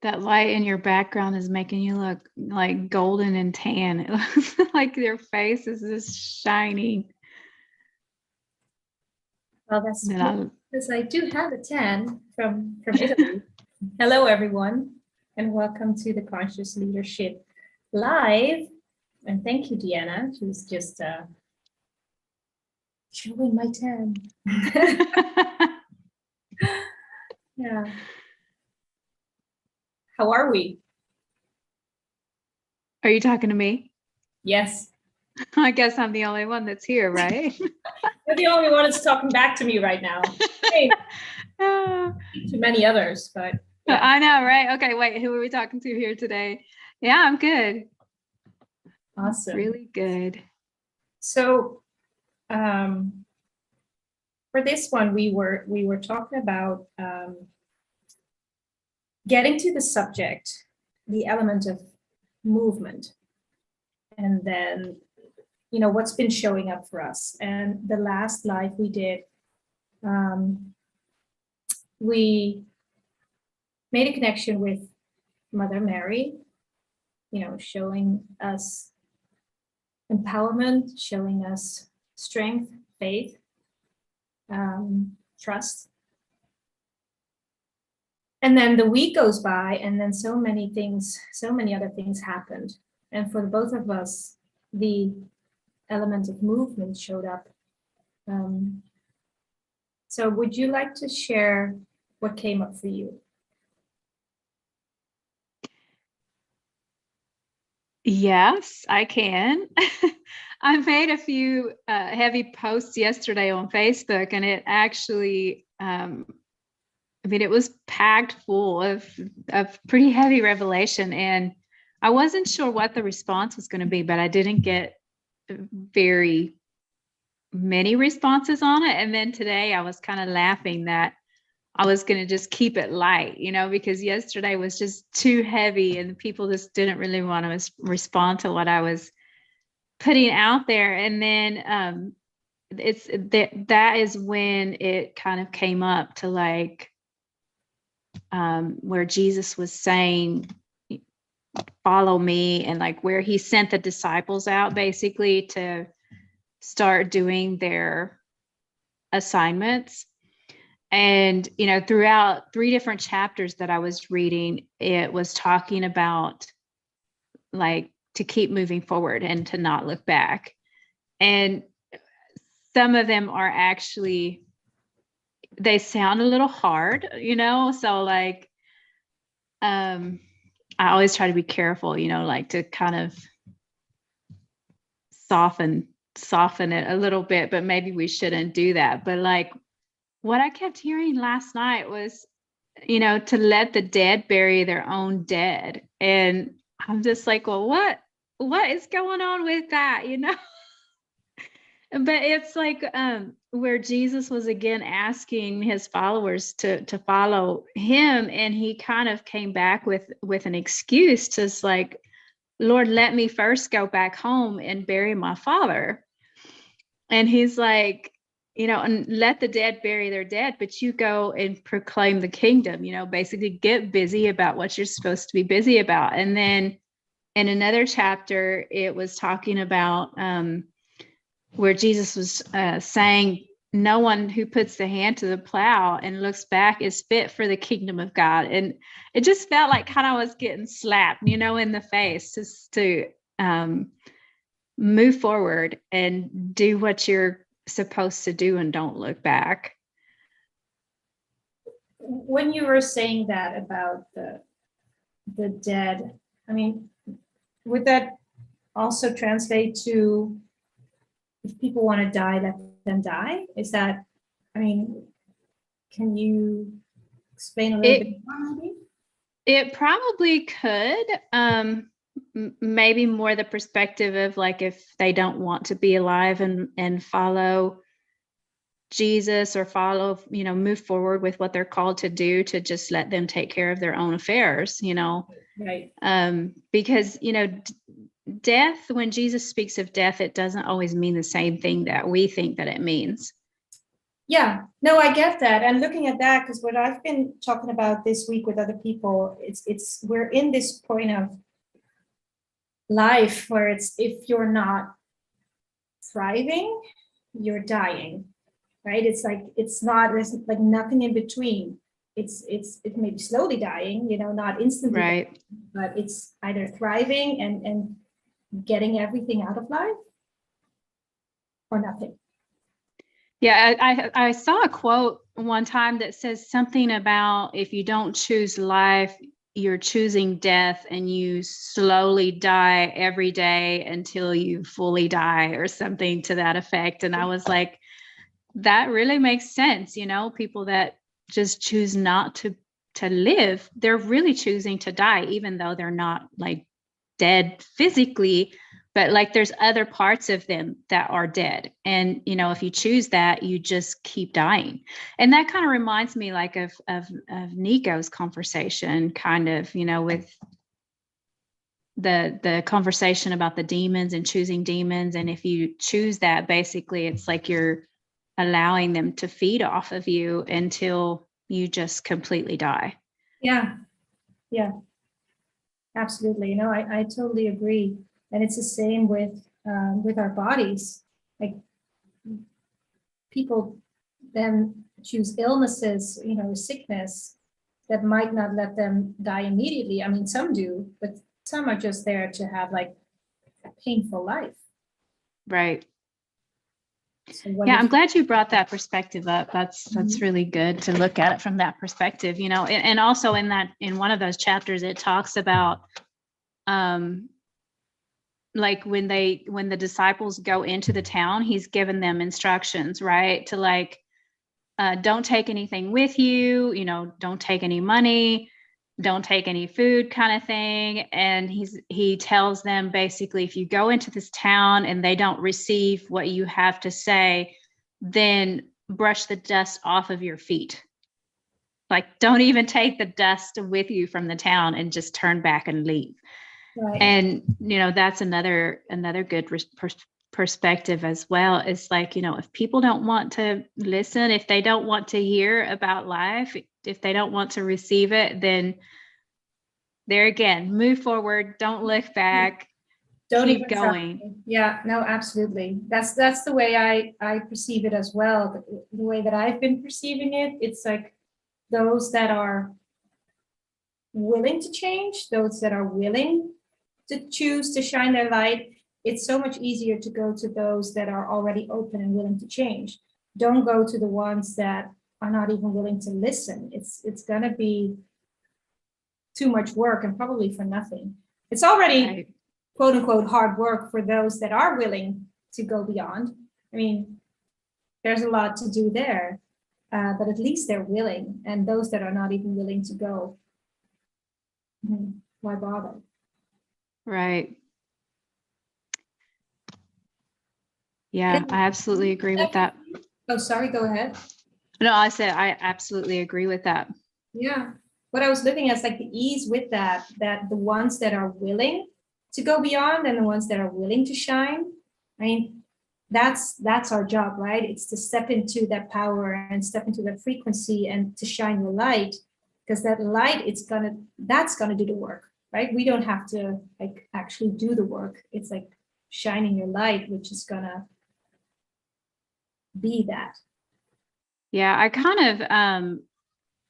That light in your background is making you look like golden and tan. It looks like your face is just shining. Well, that's And good because I do have a tan from Italy. Hello, everyone, and welcome to the Conscious Leadership Live. And thank you, Deanna. She was just showing my tan. Yeah. How are we? Are you talking to me? Yes. I guess I'm the only one that's here, right? You're the only one that's talking back to me right now. Hey, to many others, but yeah. I know, right? Okay, wait, who are we talking to here today? Yeah, I'm good. Awesome. Really good. So for this one, we were talking about getting to the subject, the element of movement, and then what's been showing up for us. And the last live we did, we made a connection with Mother Mary, showing us empowerment, showing us strength, faith, trust. And then the week goes by, and then so many other things happened. And for both of us, the element of movement showed up. So would you like to share what came up for you? Yes, I can. I made a few heavy posts yesterday on Facebook, and it actually, it was packed full of pretty heavy revelation. And I wasn't sure what the response was going to be, but I didn't get very many responses on it. And then today I was kind of laughing that I was going to just keep it light, because yesterday was just too heavy and people just didn't really want to respond to what I was putting out there. And then that is when it kind of came up to like where Jesus was saying, follow me, and like where he sent the disciples out basically to start doing their assignments. And, throughout 3 different chapters that I was reading, it was talking about like to keep moving forward and to not look back. And some of them are actually, they sound a little hard, so like, I always try to be careful, like to kind of soften it a little bit, but maybe we shouldn't do that. But like, what I kept hearing last night was, to let the dead bury their own dead. And I'm just like, well, what is going on with that, But it's like where Jesus was again asking his followers to follow him, and he kind of came back with an excuse, just like, Lord, let me first go back home and bury my father. And he's like, and let the dead bury their dead, but you go and proclaim the kingdom, basically get busy about what you're supposed to be busy about. And then in another chapter, it was talking about where Jesus was saying, no one who puts the hand to the plow and looks back is fit for the kingdom of God. And it just felt like kind of was getting slapped, in the face, just to move forward and do what you're supposed to do and don't look back. When you were saying that about the dead, would that also translate to if people want to die, let them die? Is that, can you explain a little bit more maybe? It probably could. Maybe more the perspective of like, if they don't want to be alive and follow Jesus or follow, move forward with what they're called to do, to just let them take care of their own affairs, Right. Because, death, when Jesus speaks of death, it doesn't always mean the same thing that we think that it means. Yeah, no, I get that. And looking at that, because what I've been talking about this week with other people, it's we're in this point of life where it's if you're not thriving, you're dying, right? It's like it's not there's like nothing in between. It may be slowly dying, not instantly, Right. but it's either thriving and getting everything out of life or nothing. Yeah, I saw a quote one time that says something about if you don't choose life, you're choosing death, and you slowly die every day until you fully die, or something to that effect. And I was like, that really makes sense. People that just choose not to live, they're really choosing to die, even though they're not like dead physically, but like there's other parts of them that are dead. And if you choose that, you just keep dying. And that kind of reminds me like of Nico's conversation, kind of, with the conversation about the demons and choosing demons. And if you choose that, basically it's like you're allowing them to feed off of you until you just completely die. Yeah, yeah, absolutely. I totally agree. And it's the same with our bodies. Like people then choose illnesses, sickness that might not let them die immediately. I mean, some do, but some are just there to have like a painful life. Right. So Yeah, I'm glad you brought that perspective up. That's Mhm. really good to look at it from that perspective, and also in one of those chapters, it talks about like when the disciples go into the town, he's given them instructions, right? To like, don't take anything with you, don't take any money, don't take any food, kind of thing. And he tells them basically, if you go into this town and they don't receive what you have to say, then brush the dust off of your feet. Like, don't even take the dust with you from the town, and just turn back and leave. Right. And that's another good perspective as well. It's like, if people don't want to listen, if they don't want to hear about life, if they don't want to receive it, then there again, move forward, don't look back, Don't keep even try. going. Yeah, no, absolutely. That's the way I perceive it as well. The way that I've been perceiving it, it's like those that are willing to change, those that are willing to choose to shine their light, it's so much easier to go to those that are already open and willing to change. Don't go to the ones that are not even willing to listen. It's gonna be too much work and probably for nothing. It's already Right. quote unquote hard work for those that are willing to go beyond. I mean, there's a lot to do there, but at least they're willing. And those that are not even willing to go, why bother? Right. Yeah, I absolutely agree with that. Oh, sorry, go ahead. No, I said I absolutely agree with that. Yeah. What I was looking at is like the ease with that the ones that are willing to go beyond and the ones that are willing to shine. I mean, that's our job, right? It's to step into that power and step into that frequency and to shine your light, because that light, that's gonna do the work, right? We don't have to like actually do the work. It's like shining your light, which is gonna be that. Yeah, I kind of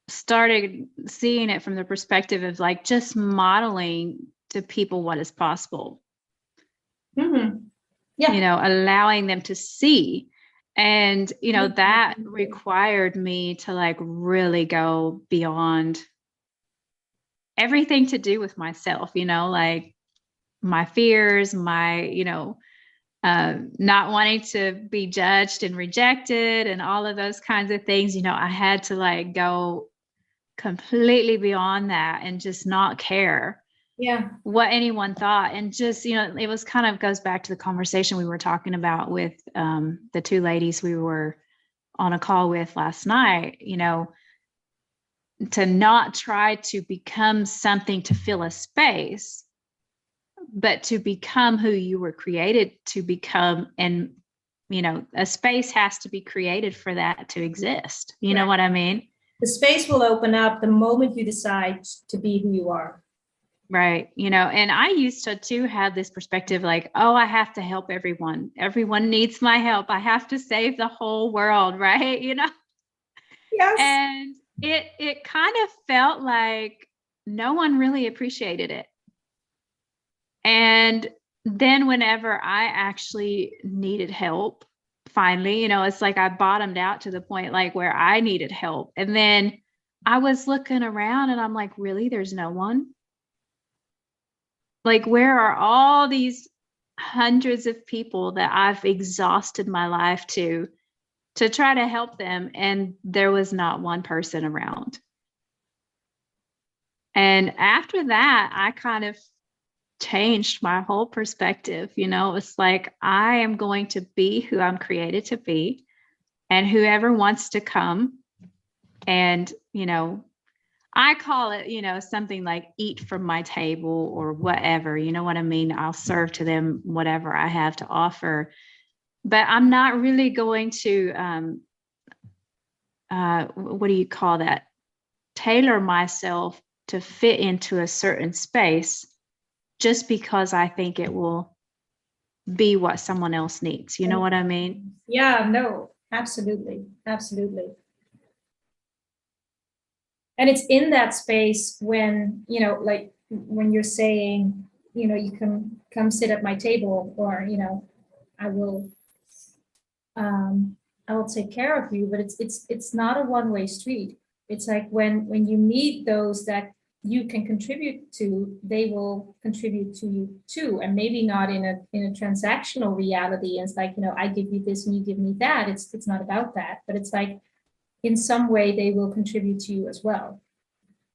started seeing it from the perspective of like just modeling to people what is possible. Mm-hmm. Yeah. Allowing them to see. And, that required me to like really go beyond everything to do with myself, like my fears, my, not wanting to be judged and rejected and all of those kinds of things. I had to like go completely beyond that and just not care Yeah. what anyone thought. And just, it was kind of goes back to the conversation we were talking about with the two ladies we were on a call with last night, to not try to become something to fill a space, but to become who you were created to become, and a space has to be created for that to exist. You know Right. what I mean? The space will open up the moment you decide to be who you are. Right. And I used to too have this perspective like, oh, I have to help everyone. Everyone needs my help. I have to save the whole world, right? Yes. And it kind of felt like no one really appreciated it. And then whenever I actually needed help, finally, it's like I bottomed out to the point like where I needed help. And then I was looking around and I'm like, really, there's no one? Like, where are all these hundreds of people that I've exhausted my life to try to help them? And there was not one person around. And after that, I kind of changed my whole perspective. It's like, I am going to be who I'm created to be, and whoever wants to come and, I call it, something like eat from my table or whatever, you know what I mean? I'll serve to them whatever I have to offer, but I'm not really going to, what do you call that? Tailor myself to fit into a certain space just because I think it will be what someone else needs. You know what I mean? Yeah, no, absolutely. Absolutely. And it's in that space when, like when you're saying, you can come sit at my table, or, I will, I will take care of you, but it's not a one-way street. It's like when you meet those that you can contribute to, they will contribute to you too, and maybe not in a transactional reality. It's like, I give you this and you give me that. It's not about that, but it's like in some way they will contribute to you as well.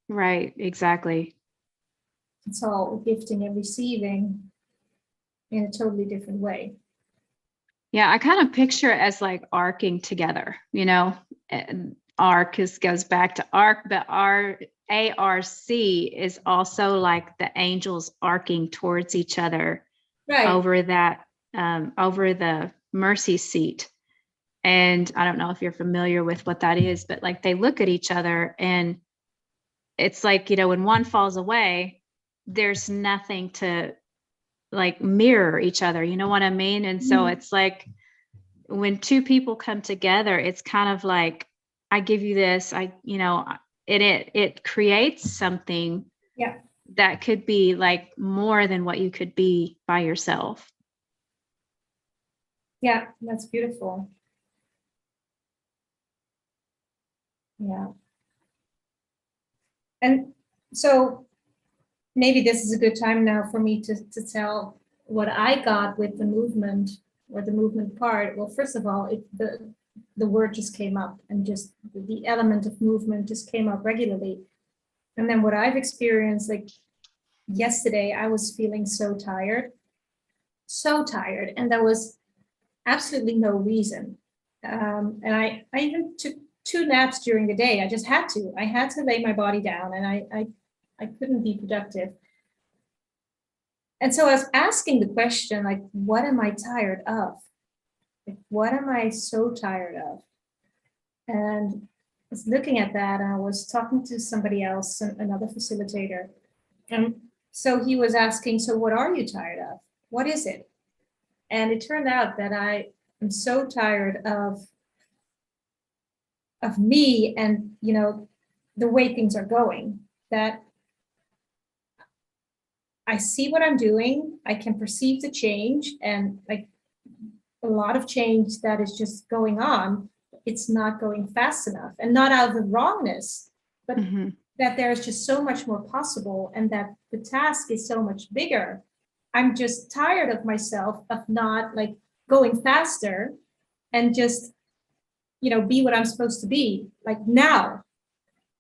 Right, exactly. It's all gifting and receiving in a totally different way. Yeah, I kind of picture it as like arcing together, and arc goes back to arc, but ARC is also like the angels arcing towards each other, Right. over that, over the mercy seat. And I don't know if you're familiar with what that is, but like they look at each other and it's like, when one falls away, there's nothing to like mirror each other. You know what I mean? And so it's like when two people come together, it's kind of like, I give you this, it creates something that could be like more than what you could be by yourself. Yeah, that's beautiful. Yeah. And so maybe this is a good time now for me to tell what I got with the movement, or the movement part. Well, first of all, the word just came up, and just the element of movement just came up regularly. And then what I've experienced, like yesterday, I was feeling so tired, and there was absolutely no reason. And I even took 2 naps during the day. I just had to. I had to lay my body down, and I couldn't be productive. And so I was asking the question, like, what am I tired of? Like, what am I so tired of? And I was looking at that, and I was talking to somebody else, another facilitator. And so he was asking, so what are you tired of? What is it? And it turned out that I am so tired of me and, the way things are going, that I see what I'm doing. I can perceive the change, and like a lot of change that is just going on. It's not going fast enough, and not out of the wrongness, but that there's just so much more possible, and that the task is so much bigger. I'm just tired of myself of not like going faster and just, be what I'm supposed to be like now,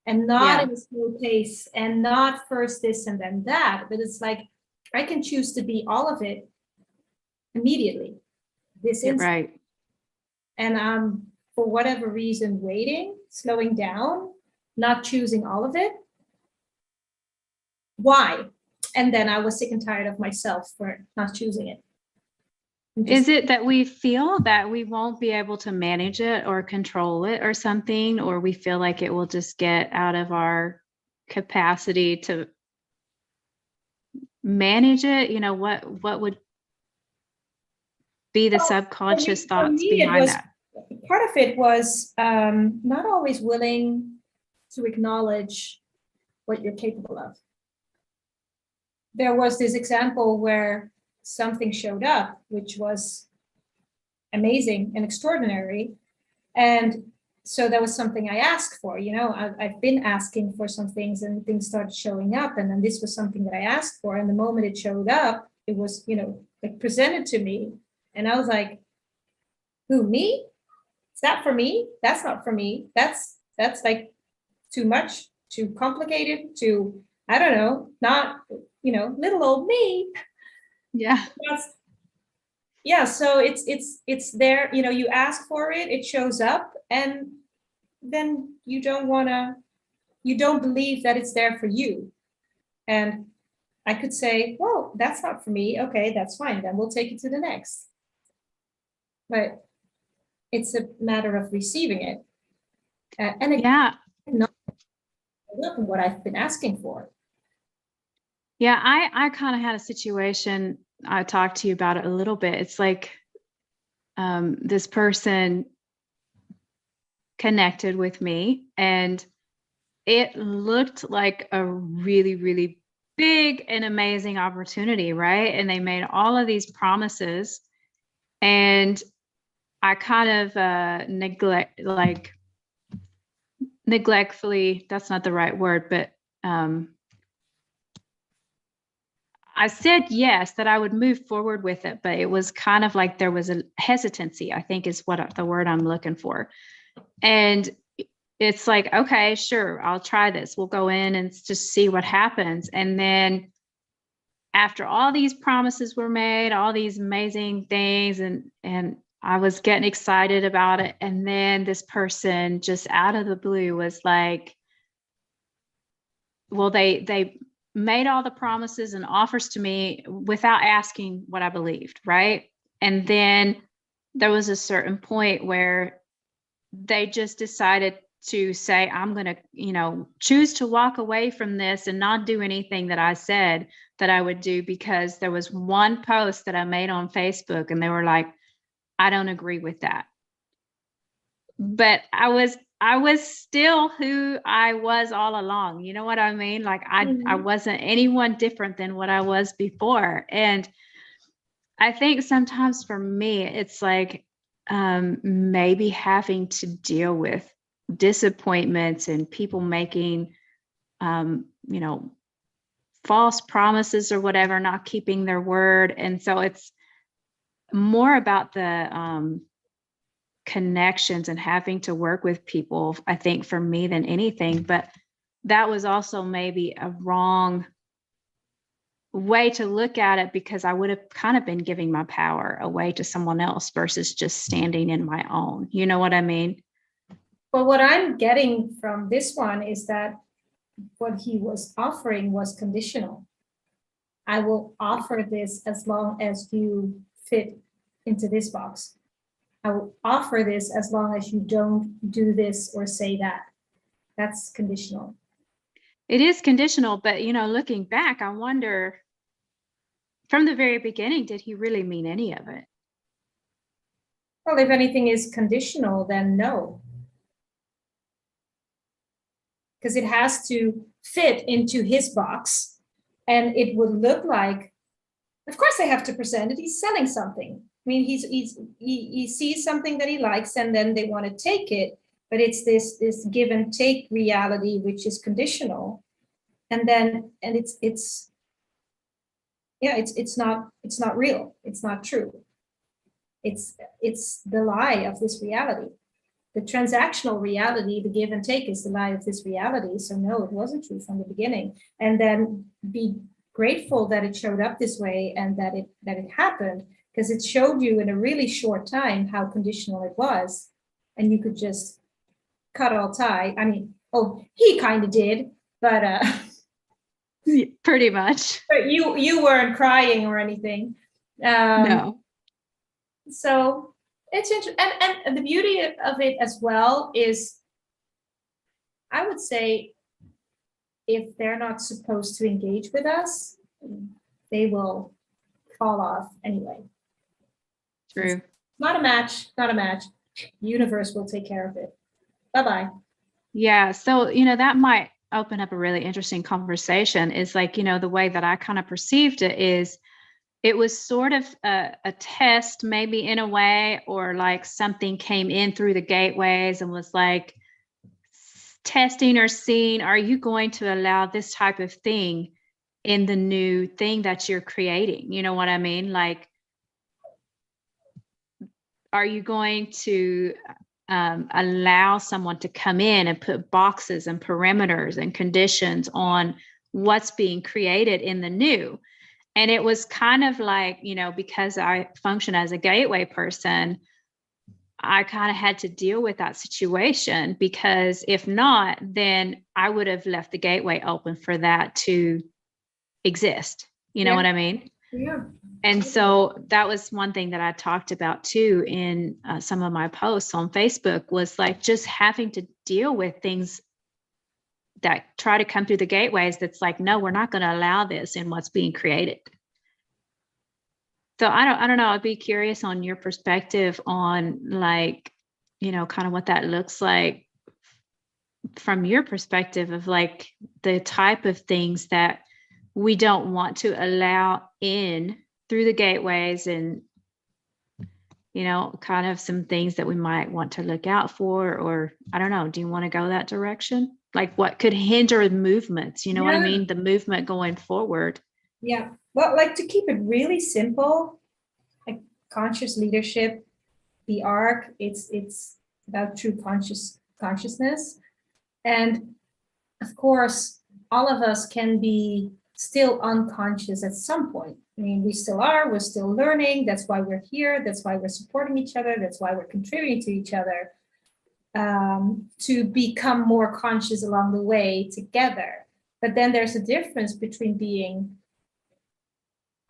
and not in a slow pace, and not first this and then that. But it's like I can choose to be all of it immediately, this instant. Right. And I'm, for whatever reason, waiting, slowing down, not choosing all of it. Why? And then I was sick and tired of myself for not choosing it. Is it that we feel that we won't be able to manage it or control it or something, or we feel like it will just get out of our capacity to manage it? What would be the subconscious For thoughts me, it behind was that? part of it was not always willing to acknowledge what you're capable of. There was this example where something showed up, which was amazing and extraordinary. And so that was something I asked for. I've been asking for some things and things started showing up. And then this was something that I asked for. And the moment it showed up, it was, like presented to me. And I was like, who, me? Is that for me? That's not for me. That's like too much, too complicated, too, I don't know, not, little old me. Yeah. Yeah. So it's there, you ask for it, it shows up, and then you don't believe that it's there for you. And I could say, well, that's not for me. Okay, that's fine. Then we'll take it to the next. But it's a matter of receiving it. And it, Yeah. not what I've been asking for. Yeah, I kind of had a situation. I talked to you about it a little bit. It's like this person connected with me, and it looked like a really, really big and amazing opportunity, right? And they made all of these promises, and I kind of neglectfully, that's not the right word, but I said yes, that I would move forward with it, but it was kind of like there was a hesitancy, I think is what the word I'm looking for. And it's like, okay, sure, I'll try this. We'll go in and just see what happens. And then after all these promises were made, all these amazing things, and I was getting excited about it. And then this person just out of the blue was like, well, they made all the promises and offers to me without asking what I believed, right? And then there was a certain point where they just decided to say, I'm going to, choose to walk away from this and not do anything that I said that I would do, because there was one post that I made on Facebook and they were like, I don't agree with that. But I was still who I was all along. You know what I mean? Like I wasn't anyone different than what I was before. And I think sometimes for me, it's like maybe having to deal with disappointments and people making, false promises or whatever, not keeping their word. And so it's more about the connections and having to work with people, I think, for me than anything. But that was also maybe a wrong way to look at it, because I would have kind of been giving my power away to someone else versus just standing in my own. You know what I mean? Well, what I'm getting from this one is that what he was offering was conditional. I will offer this as long as you fit into this box. I will offer this as long as you don't do this or say that. That's conditional. It is conditional, but looking back, I wonder, from the very beginning, did he really mean any of it? Well, if anything is conditional, then no. Because it has to fit into his box, and it would look like, of course they have to present it. He's selling something. I mean, he sees something that he likes, and then they want to take it, but it's this give and take reality, which is conditional. And it's not real. It's not true. It's the lie of this reality. The transactional reality, the give and take, is the lie of this reality. So no, it wasn't true from the beginning. And then be grateful that it showed up this way and that it happened, because it showed you in a really short time how conditional it was. And you could just cut all tie. I mean, he kind of did, but pretty much. But you weren't crying or anything. No. So it's interesting. And the beauty of it as well is, I would say, if they're not supposed to engage with us, they will fall off anyway. True. Not a match, not a match. Universe will take care of it. Bye-bye. Yeah. So, that might open up a really interesting conversation is like, the way that I kind of perceived it is it was sort of a test, maybe in a way, or like something came in through the gateways and was like testing or seeing, are you going to allow this type of thing in the new thing that you're creating? You know what I mean? Like, are you going to allow someone to come in and put boxes and perimeters and conditions on what's being created in the new? And it was kind of like, because I function as a gateway person, I kind of had to deal with that situation, because if not, then I would have left the gateway open for that to exist. You know what I mean? Yeah. And so that was one thing that I talked about too in some of my posts on Facebook, was like just having to deal with things that try to come through the gateways. That's like, no, we're not going to allow this in what's being created. So I don't know. I'd be curious on your perspective on like, kind of what that looks like from your perspective of like the type of things that we don't want to allow in through the gateways, and kind of some things that we might want to look out for, or I don't know, do you want to go that direction? Like what could hinder movements, what I mean? The movement going forward. Yeah. Well, like to keep it really simple, like conscious leadership, the arc, it's about true consciousness. And of course, all of us can be still unconscious at some point. I mean, we still are, we're still learning. That's why we're here. That's why we're supporting each other. That's why we're contributing to each other, to become more conscious along the way together. But then there's a difference between being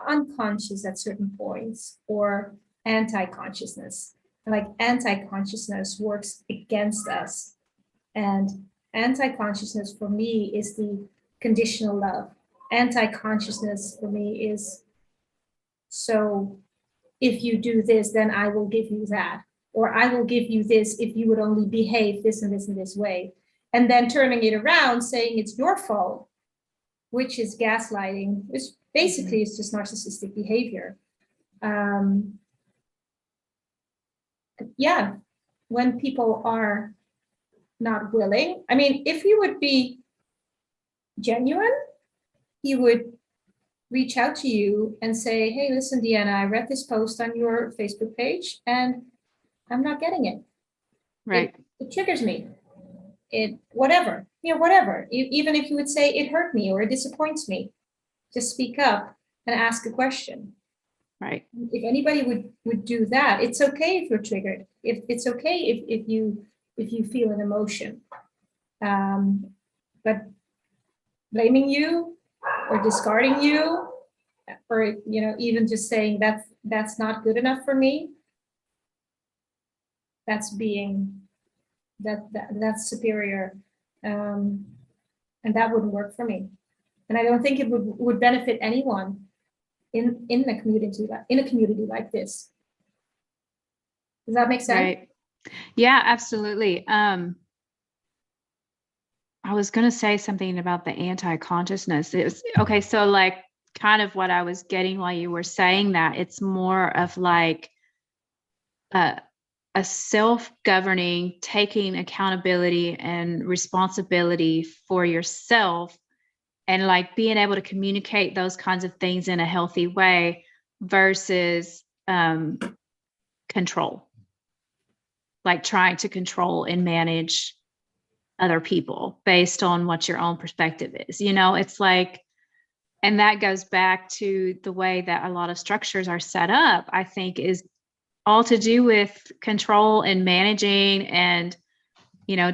unconscious at certain points or anti-consciousness. Like anti-consciousness works against us. And anti-consciousness for me is the conditional love. Anti-consciousness for me is, so if you do this, then I will give you that. Or I will give you this if you would only behave this and this and this way. And then turning it around, saying it's your fault, which is gaslighting, which basically is just narcissistic behavior. Yeah, when people are not willing, I mean, if you would be genuine, he would reach out to you and say, hey, listen, Deanna, I read this post on your Facebook page and I'm not getting it. Right. It triggers me. Whatever. Even if you would say it hurt me or it disappoints me, just speak up and ask a question. Right. If anybody would do that, it's okay if you're triggered. It's okay if you feel an emotion. But blaming you or discarding you, or even just saying that's not good enough for me, that's superior, and that wouldn't work for me. And I don't think it would benefit anyone in a community like this. Does that make sense? Right. Yeah, absolutely. I was going to say something about the anti-consciousness. Okay. So like kind of what I was getting while you were saying that, it's more of like a self-governing, taking accountability and responsibility for yourself, and like being able to communicate those kinds of things in a healthy way versus control, like trying to control and manage other people based on what your own perspective is. It's like, and that goes back to the way that a lot of structures are set up, I think, is all to do with control and managing and,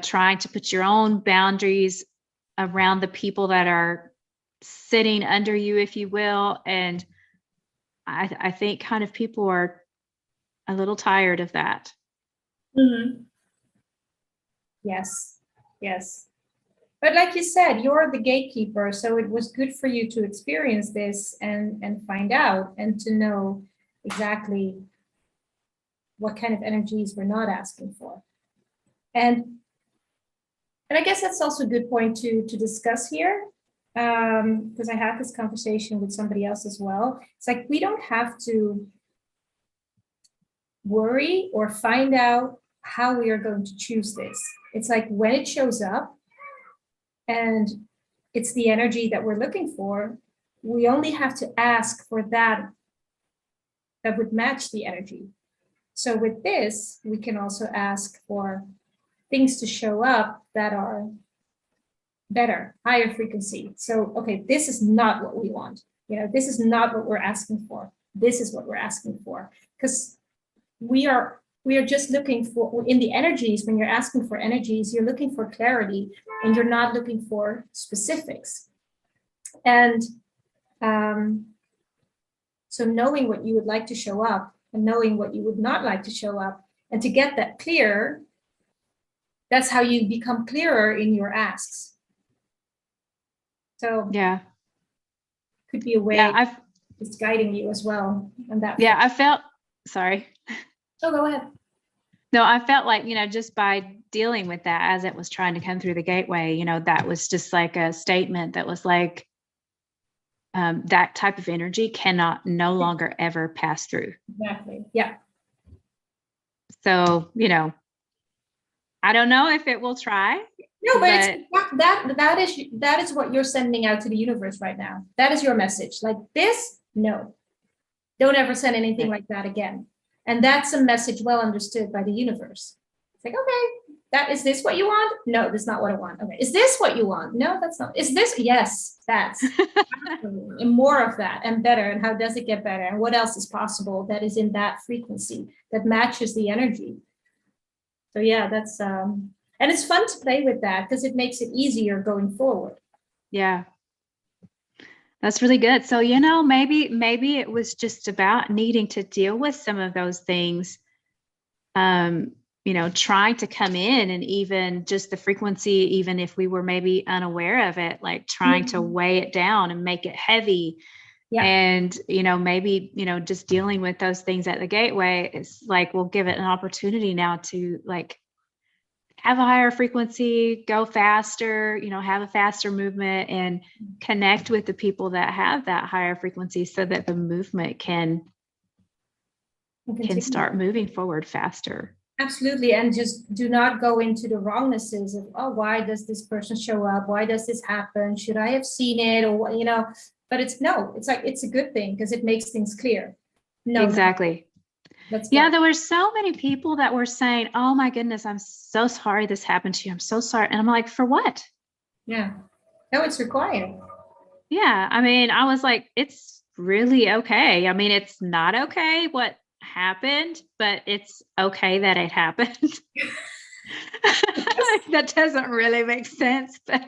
trying to put your own boundaries around the people that are sitting under you, if you will. And I think kind of people are a little tired of that. Mhm. Yes, yes. But like you said, you're the gatekeeper, so it was good for you to experience this and find out and to know exactly what kind of energies we're not asking for. And I guess that's also a good point to discuss here, because I had this conversation with somebody else as well. It's like we don't have to worry or find out how we are going to choose this. It's like when it shows up and it's the energy that we're looking for, we only have to ask for that would match the energy. So with this, we can also ask for things to show up that are better, higher frequency. So, okay, this is not what we want. This is not what we're asking for. This is what we're asking for. Because we are just looking for, in the energies, when you're asking for energies, you're looking for clarity and you're not looking for specifics. And so knowing what you would like to show up and knowing what you would not like to show up, and to get that clear, that's how you become clearer in your asks. So yeah, could be a way it's guiding you as well. And that I felt, sorry. Oh, go ahead. No, I felt like, just by dealing with that as it was trying to come through the gateway, that was just like a statement that was like, that type of energy cannot no longer ever pass through. Exactly. Yeah. So, I don't know if it will try. No, but it's that is what you're sending out to the universe right now. That is your message. Like this, no. Don't ever send anything like that again. And that's a message well understood by the universe. It's like, okay, is this what you want? No, that's not what I want. Okay, is this what you want? No, that's not. Is this? Yes, that's. And more of that and better. And how does it get better? And what else is possible that is in that frequency that matches the energy? So yeah, that's and it's fun to play with that because it makes it easier going forward. Yeah. That's really good. So, maybe it was just about needing to deal with some of those things, trying to come in, and even just the frequency, even if we were maybe unaware of it, like trying to weigh it down and make it heavy. Yeah. And, maybe, just dealing with those things at the gateway, it's like, we'll give it an opportunity now to like have a higher frequency, go faster, have a faster movement, and connect with the people that have that higher frequency so that the movement can start moving forward faster. Absolutely. And just do not go into the wrongnesses of, oh, why does this person show up? Why does this happen? Should I have seen it? Or, but it's like, it's a good thing because it makes things clear. No, exactly. Yeah, there were so many people that were saying, oh my goodness, I'm so sorry this happened to you. I'm so sorry. And I'm like, for what? Yeah. No, it's required. Yeah. I mean, I was like, it's really okay. I mean, it's not okay what happened, but it's okay that it happened. That doesn't really make sense, but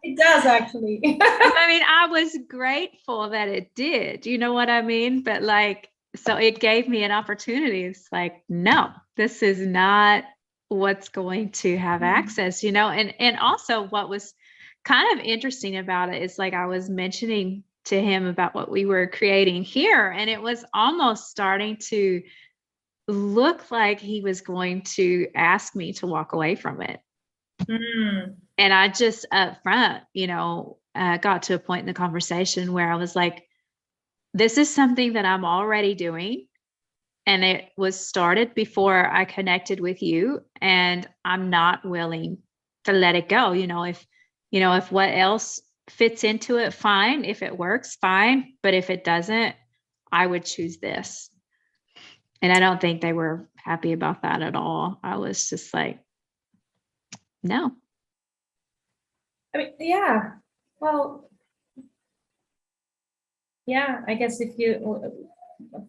it does actually. I mean, I was grateful that it did. You know what I mean? But like, so it gave me an opportunity. It's like, no, this is not what's going to have access, and also what was kind of interesting about it is like I was mentioning to him about what we were creating here, and it was almost starting to look like he was going to ask me to walk away from it. And I just up front, got to a point in the conversation where I was like, this is something that I'm already doing. And it was started before I connected with you, and I'm not willing to let it go. If what else fits into it, fine. If it works, fine. But if it doesn't, I would choose this. And I don't think they were happy about that at all. I was just like, no. I mean, yeah. Well, yeah, I guess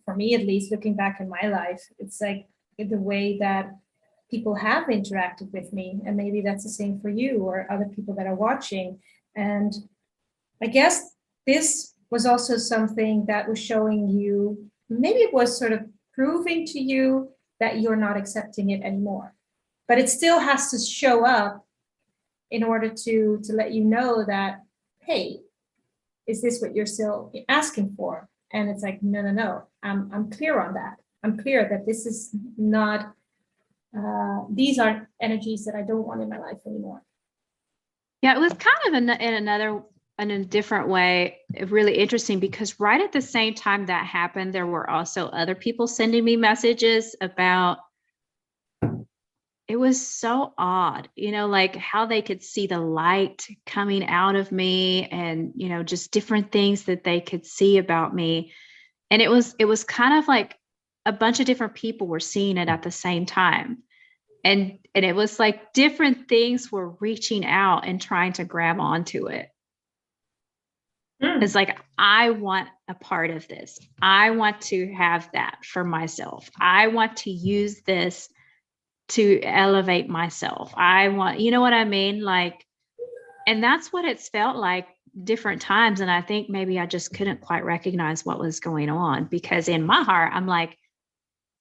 for me at least, looking back in my life, it's like the way that people have interacted with me, and maybe that's the same for you or other people that are watching. And I guess this was also something that was showing you, maybe it was sort of proving to you that you're not accepting it anymore. But it still has to show up in order to let you know that, hey, is this what you're still asking for? And it's like, no, I'm clear on that. I'm clear that this is not, these aren't energies that I don't want in my life anymore. Yeah, it was kind of in a different way, really interesting, because right at the same time that happened, there were also other people sending me messages about, it was so odd, like how they could see the light coming out of me and, just different things that they could see about me. And it was kind of like a bunch of different people were seeing it at the same time. And it was like different things were reaching out and trying to grab onto it. It's like, I want a part of this. I want to have that for myself. I want to use this to elevate myself. I want, you know what I mean? Like, and that's what it's felt like different times. And I think maybe I just couldn't quite recognize what was going on, because in my heart, I'm like,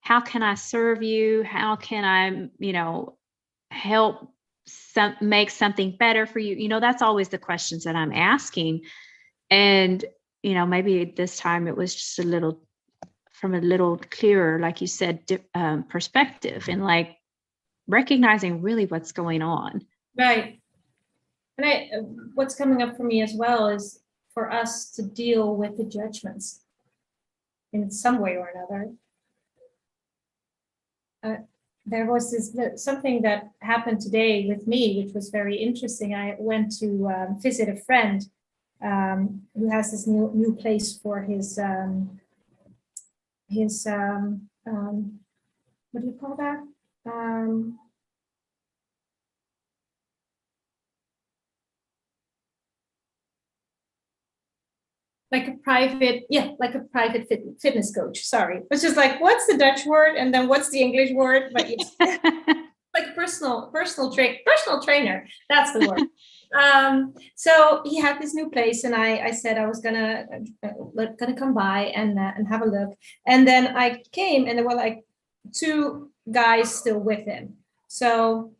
how can I serve you? How can I, help make something better for you? That's always the questions that I'm asking. And, maybe this time it was just from a little clearer, like you said, perspective, and like recognizing really what's going on. Right. And what's coming up for me as well is for us to deal with the judgments in some way or another. There was something that happened today with me, which was very interesting. I went to visit a friend who has this new place for his what do you call that? Like a private fitness coach. Sorry, it's just like, what's the Dutch word and then what's the English word? But it's like personal trainer. That's the word. So he had this new place, and I said I was gonna come by and have a look. And then I came, and there were like 2 guys still with him. So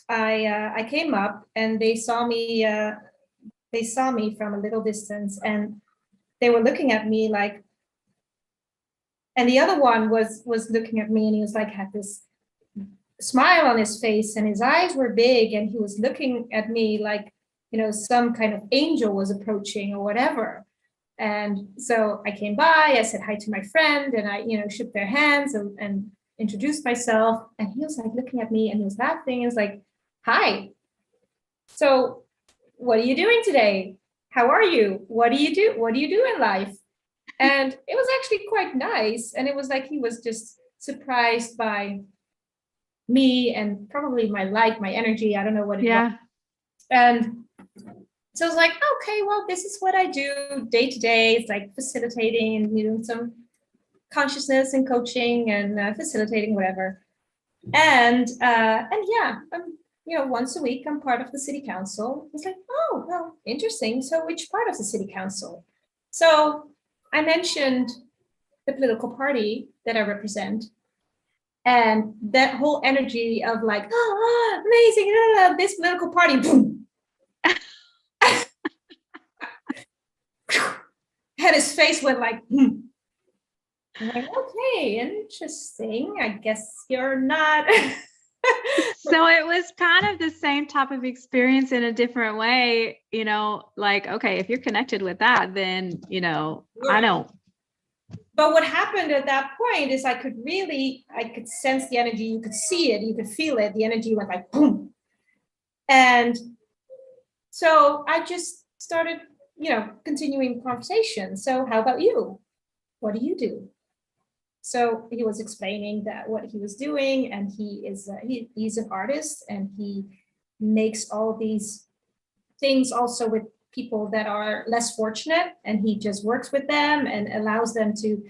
I came up, and they saw me. They saw me from a little distance, and they were looking at me like. And the other one was looking at me, and he was like, had this smile on his face, and his eyes were big, and he was looking at me like, some kind of angel was approaching or whatever. And so I came by, I said hi to my friend, and I, shook their hands and introduced myself. And he was like looking at me, and he was laughing. He was like, hi. So what are you doing today? How are you? What do you do? What do you do in life? And it was actually quite nice. And it was like he was just surprised by me and probably my energy. I don't know what it was. And so I was like, okay, well, this is what I do day to day. It's like facilitating and doing some consciousness and coaching and facilitating whatever. And yeah, once a week I'm part of the city council. It's like, oh, well, interesting. So which part of the city council? So I mentioned the political party that I represent. And that whole energy of like, oh, amazing, this political party, boom. And his face went like, I'm like, okay, interesting. I guess you're not. So it was kind of the same type of experience in a different way, like, okay, if you're connected with that, then, I don't. But what happened at that point is I could sense the energy. You could see it, you could feel it. The energy went like boom. And so I just started, continuing conversation. So how about you? What do you do? So he was explaining that what he was doing, and he's an artist, and he makes all these things also with people that are less fortunate, and he just works with them and allows them to,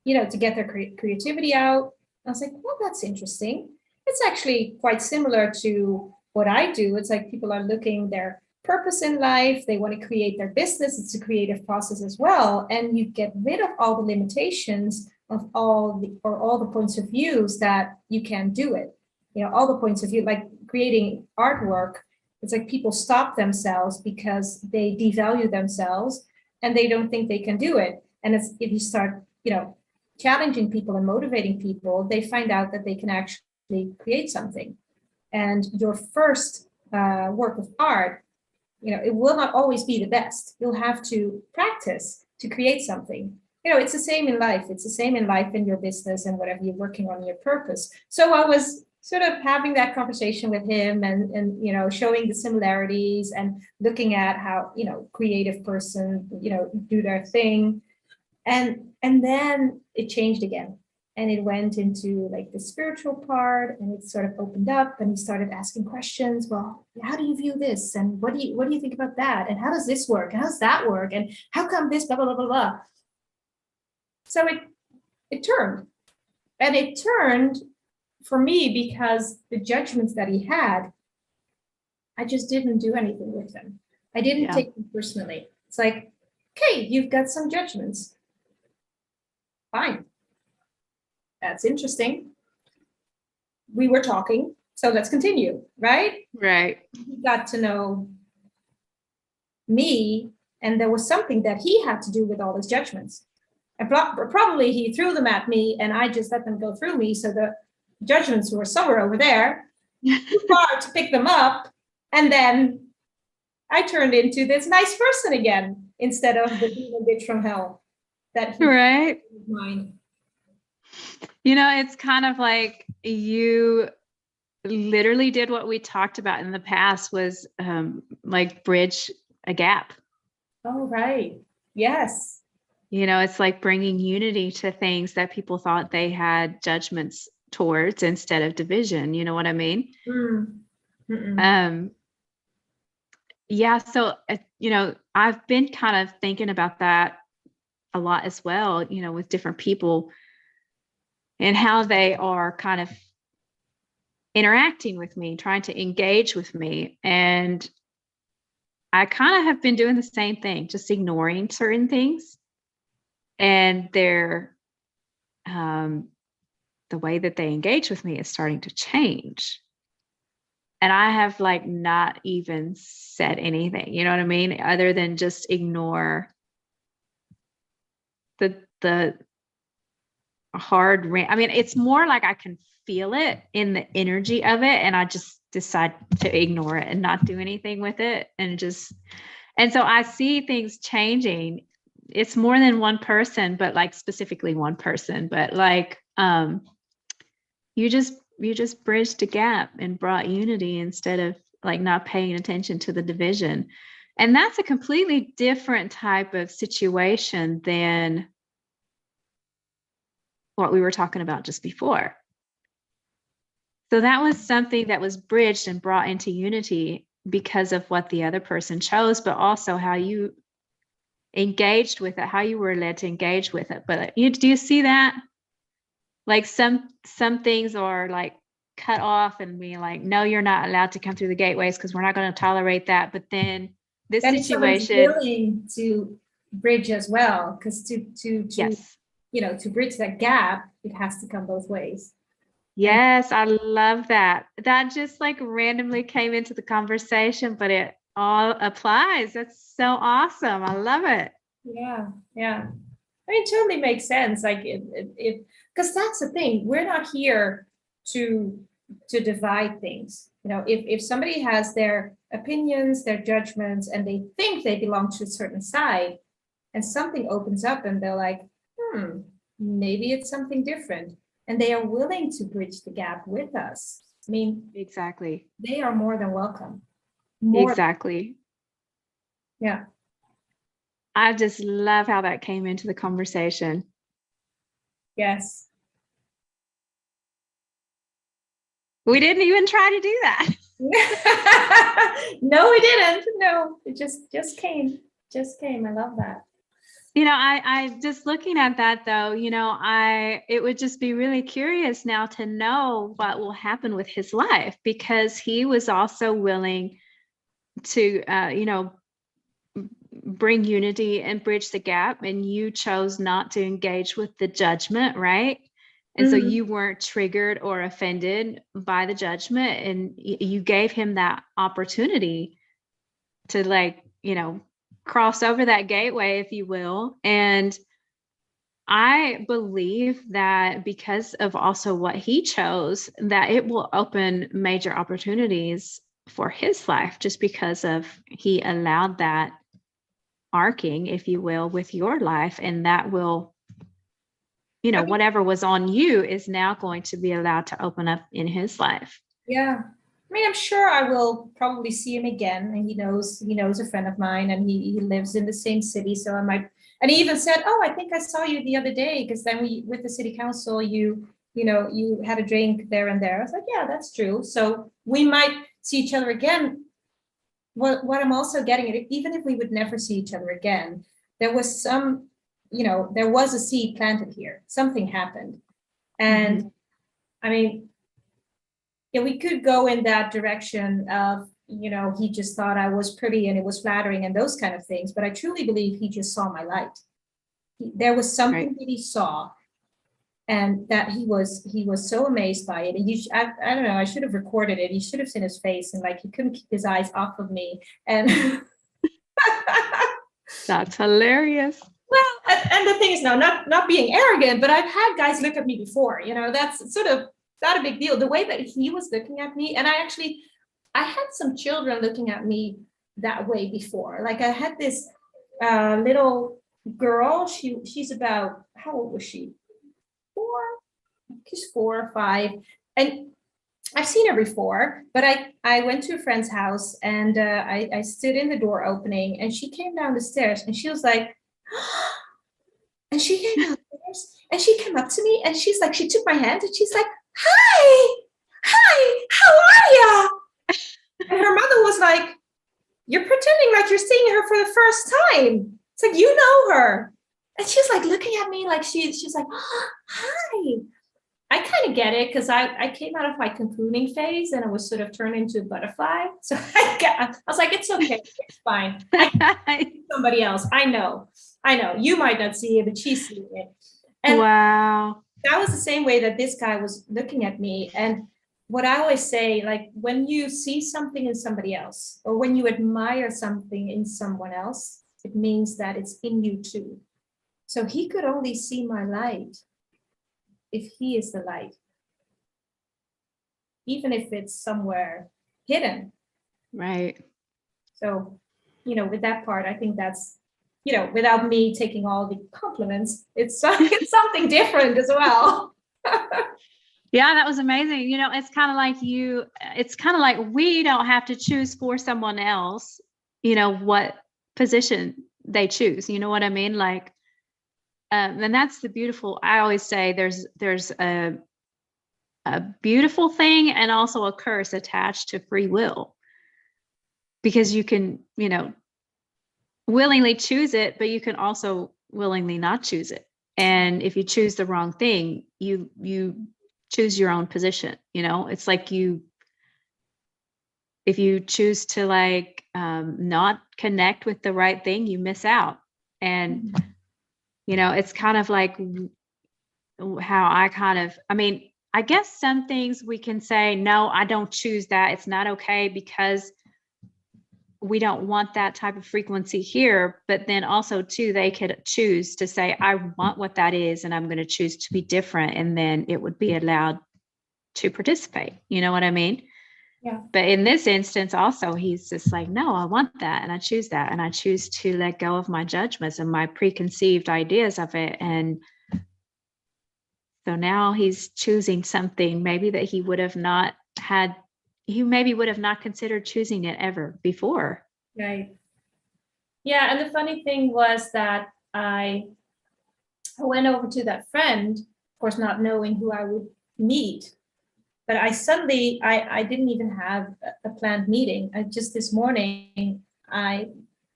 to get their creativity out. I was like, well, that's interesting. It's actually quite similar to what I do. It's like people are looking their purpose in life. They want to create their business. It's a creative process as well. And you get rid of all the limitations of all the points of views that you can do it. You know, all the points of view, like creating artwork, it's like people stop themselves because they devalue themselves and they don't think they can do it. And it's, if you start, you know, challenging people and motivating people, they find out that they can actually create something. And your first work of art, you know, it will not always be the best. You'll have to practice to create something. You know, it's the same in life. It's the same in life, in your business, and whatever you're working on, your purpose. So I was sort of having that conversation with him, and you know, showing the similarities and looking at how, you know, creative person, you know, do their thing. And then it changed again. And it went into like the spiritual part, and it sort of opened up, and he started asking questions. Well, how do you view this? And what do you think about that? And how does this work? And how does that work? And how come this, blah, blah, blah, blah, blah. So it turned. And it turned for me because the judgments that he had, I just didn't do anything with them. I didn't take them personally. It's like, okay, you've got some judgments. Fine. That's interesting. We were talking, so let's continue, right? Right. He got to know me, and there was something that he had to do with all his judgments. And probably he threw them at me, and I just let them go through me. So the judgments were somewhere over there, too far to pick them up. And then I turned into this nice person again, instead of the demon bitch from hell that he Right. mind. You know, it's kind of like you literally did what we talked about in the past, was like bridge a gap. Oh, right. Yes. You know, it's like bringing unity to things that people thought they had judgments towards instead of division. You know what I mean? Yeah. So, you know, I've been kind of thinking about that a lot as well, you know, with different people and how they are kind of interacting with me, trying to engage with me. And I kind of have been doing the same thing, just ignoring certain things. And they're, the way that they engage with me is starting to change. And I have like not even said anything, you know what I mean? Other than just ignore the hard I mean, it's more like I can feel it in the energy of it, and I just decide to ignore it and not do anything with it. And so I see things changing. It's more than one person, but like specifically one person, but like you just bridged a gap and brought unity instead of like not paying attention to the division. And that's a completely different type of situation than what we were talking about just before. So that was something that was bridged and brought into unity because of what the other person chose, but also how you engaged with it, how you were led to engage with it. But do you see that? Like some things are like cut off and being like, no, you're not allowed to come through the gateways because we're not going to tolerate that. But then this situation, willing to bridge as well, because to yes, you know, to bridge that gap, it has to come both ways. Yes, I love that. That just like randomly came into the conversation, but it all applies. That's so awesome. I love it. Yeah. I mean, it totally makes sense. Like it because that's the thing. We're not here to divide things. You know, if somebody has their opinions, their judgments, and they think they belong to a certain side, and something opens up and they're like, maybe it's something different. And they are willing to bridge the gap with us. I mean, exactly. They are more than welcome. Exactly. Yeah. I just love how that came into the conversation. Yes. We didn't even try to do that. No, we didn't. No, it just came. I love that. You know, I just looking at that though, you know, it would just be really curious now to know what will happen with his life, because he was also willing to, you know, bring unity and bridge the gap, and you chose not to engage with the judgment, right? And so you weren't triggered or offended by the judgment, and you gave him that opportunity to, like, cross over that gateway, if you will. And I believe that because of also what he chose, that it will open major opportunities for his life, just because of he allowed that arcing, if you will, with your life. And that will, whatever was on you is now going to be allowed to open up in his life. Yeah. I mean, I'm sure I will probably see him again, and he knows a friend of mine, and he lives in the same city. So I might, and he even said, "Oh, I think I saw you the other day, because then with the city council, you had a drink there and there." I was like, "Yeah, that's true." So we might see each other again. What I'm also getting at, even if we would never see each other again, there was there was a seed planted here. Something happened. And I mean, yeah, we could go in that direction of, he just thought I was pretty and it was flattering and those kind of things. But I truly believe he just saw my light. There was something that he saw, and that he was so amazed by it. And I don't know, I should have recorded it. You should have seen his face, and like, he couldn't keep his eyes off of me. And that's hilarious. Well, and the thing is, now, not being arrogant, but I've had guys look at me before, that's sort of not a big deal. The way that he was looking at me, and I had some children looking at me that way before. Like, I had this little girl. She's about, how old was she? 4? She's 4 or 5, and I've seen her before. But I went to a friend's house, and I stood in the door opening, and she came down the stairs, and she was like, and she came downstairs, and she came up to me, and she's like, she took my hand, and she's like, hi, how are ya? And her mother was like, "You're pretending like you're seeing her for the first time. It's like, you know her." And she's like looking at me like she's like, "Oh, hi." I kind of get it, because I came out of my cocooning phase, and I was sort of turned into a butterfly. So I was like, it's okay, it's fine. Somebody else. I know. You might not see it, but she's seeing it. And wow. That was the same way that this guy was looking at me. And what I always say, like, when you see something in somebody else, or when you admire something in someone else, it means that it's in you too. So he could only see my light if he is the light, even if it's somewhere hidden. Right. So, with that part, I think that's, without me taking all the compliments, it's something different as well. Yeah, that was amazing. It's kind of like we don't have to choose for someone else, what position they choose. You know what I mean? Like, and that's the beautiful, I always say there's a beautiful thing and also a curse attached to free will, because you can, willingly choose it, but you can also willingly not choose it. And if you choose the wrong thing, you choose your own position. It's like if you choose to, like, not connect with the right thing, you miss out. And it's kind of like how I guess some things we can say, no, I don't choose that. It's not okay, because we don't want that type of frequency here. But then also too, they could choose to say, I want what that is, and I'm going to choose to be different. And then it would be allowed to participate. You know what I mean? Yeah. But in this instance also, he's just like, no, I want that, and I choose that, and I choose to let go of my judgments and my preconceived ideas of it. And so now he's choosing something maybe that he would have not had, he maybe would have not considered choosing it ever before. Right. Yeah, and the funny thing was that I went over to that friend, of course, not knowing who I would meet. But I didn't even have a planned meeting. Just this morning, I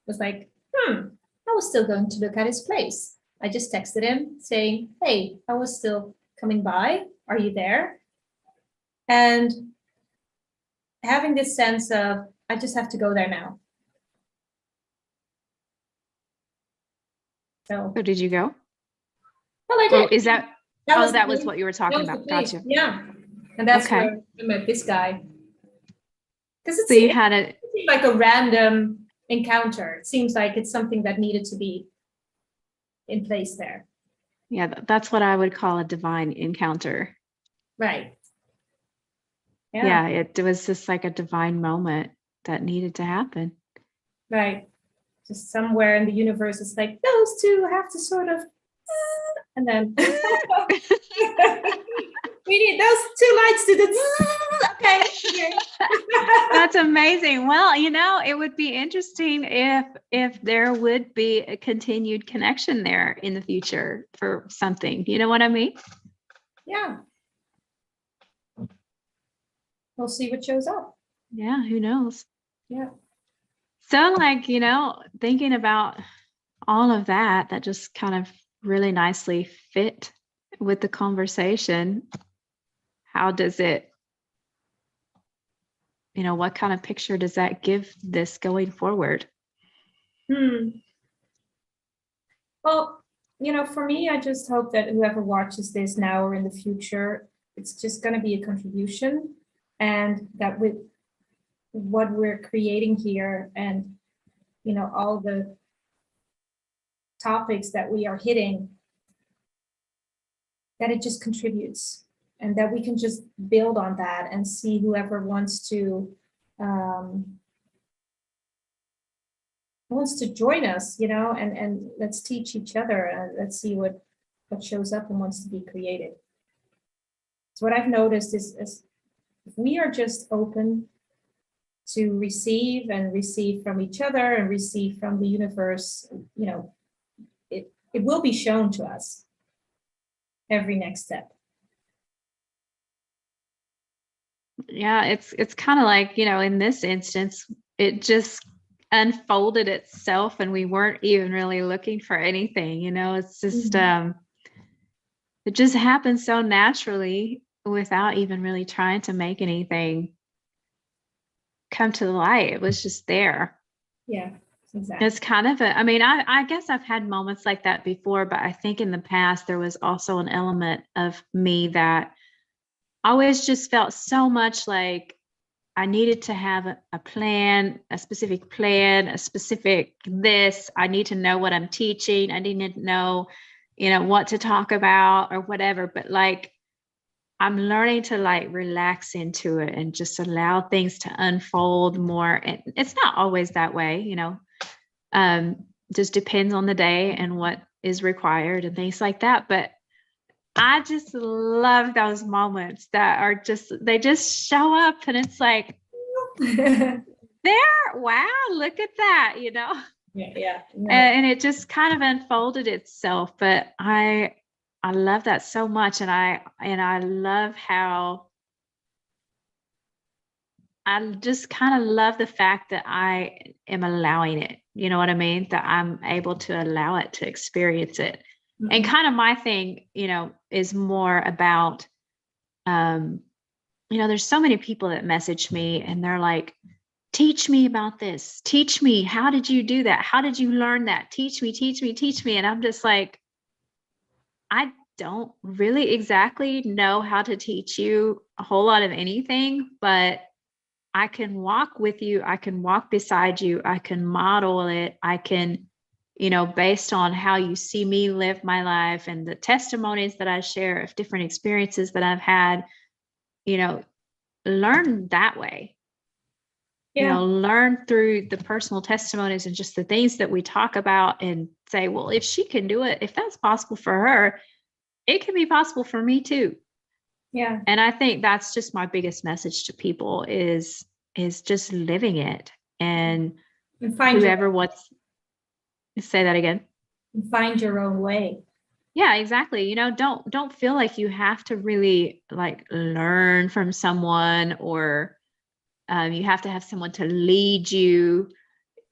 was like, I was still going to look at his place. I just texted him saying, hey, I was still coming by. Are you there? And having this sense of, I just have to go there now. So, So did you go? well, I Or did. is that, That oh, was the that was place. what you were That talking was the about. place. Gotcha. Yeah. And that's Okay. where I met this guy. Because So you had it seemed like a random encounter. It seems like it's something that needed to be in place there. yeah, that's what I would call a divine encounter. Right. Yeah, it was just like a divine moment that needed to happen. Right. Just somewhere in the universe, it's like those two have to sort of, and then we need those two lights to the, okay. That's amazing. Well, it would be interesting if there would be a continued connection there in the future for something. You know what I mean? Yeah. We'll see what shows up. Yeah, who knows? Yeah. So like, thinking about all of that just kind of really nicely fit with the conversation. How does it, what kind of picture does that give this going forward? Well, for me, I just hope that whoever watches this now or in the future, it's just going to be a contribution, and that with what we're creating here and, all the topics that we are hitting, that it just contributes, and that we can just build on that and see whoever wants to join us, and let's teach each other, and let's see what shows up and wants to be created. So what I've noticed is if we are just open to receive from each other and receive from the universe, it will be shown to us every next step. Yeah, it's kind of like, in this instance, it just unfolded itself and we weren't even really looking for anything, it's just it just happened so naturally without even really trying to make anything come to the light. It was just there. Yeah, exactly. It's kind of I guess I've had moments like that before, but I think in the past there was also an element of me that always just felt so much like I needed to have a plan, a specific plan, a specific this. I need to know what I'm teaching. I need to know, what to talk about or whatever. But like, I'm learning to like relax into it and just allow things to unfold more. And it's not always that way, just depends on the day and what is required and things like that. But I just love those moments that are they just show up and it's like, wow, look at that, Yeah. No. And it just kind of unfolded itself. But I love that so much. And I love how I just kind of love the fact that I am allowing it. You know what I mean? That I'm able to allow it to experience it. Mm-hmm. And kind of my thing, is more about, there's so many people that message me and they're like, teach me about this. Teach me. How did you do that? How did you learn that? Teach me, teach me, teach me. And I'm just like, I don't really exactly know how to teach you a whole lot of anything, but I can walk with you. I can walk beside you. I can model it. I can, based on how you see me live my life and the testimonies that I share of different experiences that I've had, learn that way. Yeah. Learn through the personal testimonies and just the things that we talk about and say, well, if she can do it, if that's possible for her, it can be possible for me too. Yeah. And I think that's just my biggest message to people is just living it. And find whoever wants, say that again. And find your own way. Yeah, exactly. Don't feel like you have to really like learn from someone or you have to have someone to lead you.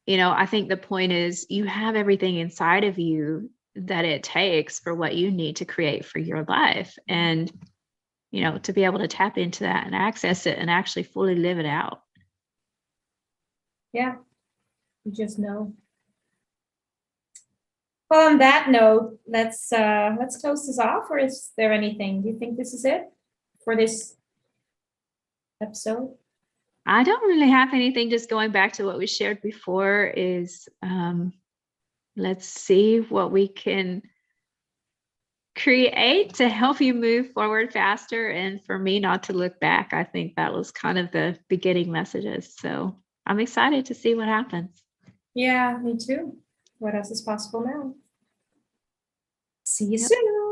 I think the point is you have everything inside of you that it takes for what you need to create for your life. And, to be able to tap into that and access it and actually fully live it out. Yeah. You just know. Well, on that note, let's close this off, or is there anything? Do you think this is it for this episode? I don't really have anything. Just going back to what we shared before is let's see what we can create to help you move forward faster, and for me not to look back. I think that was kind of the beginning messages. So I'm excited to see what happens. Yeah, me too. What else is possible now? See you Yep. soon.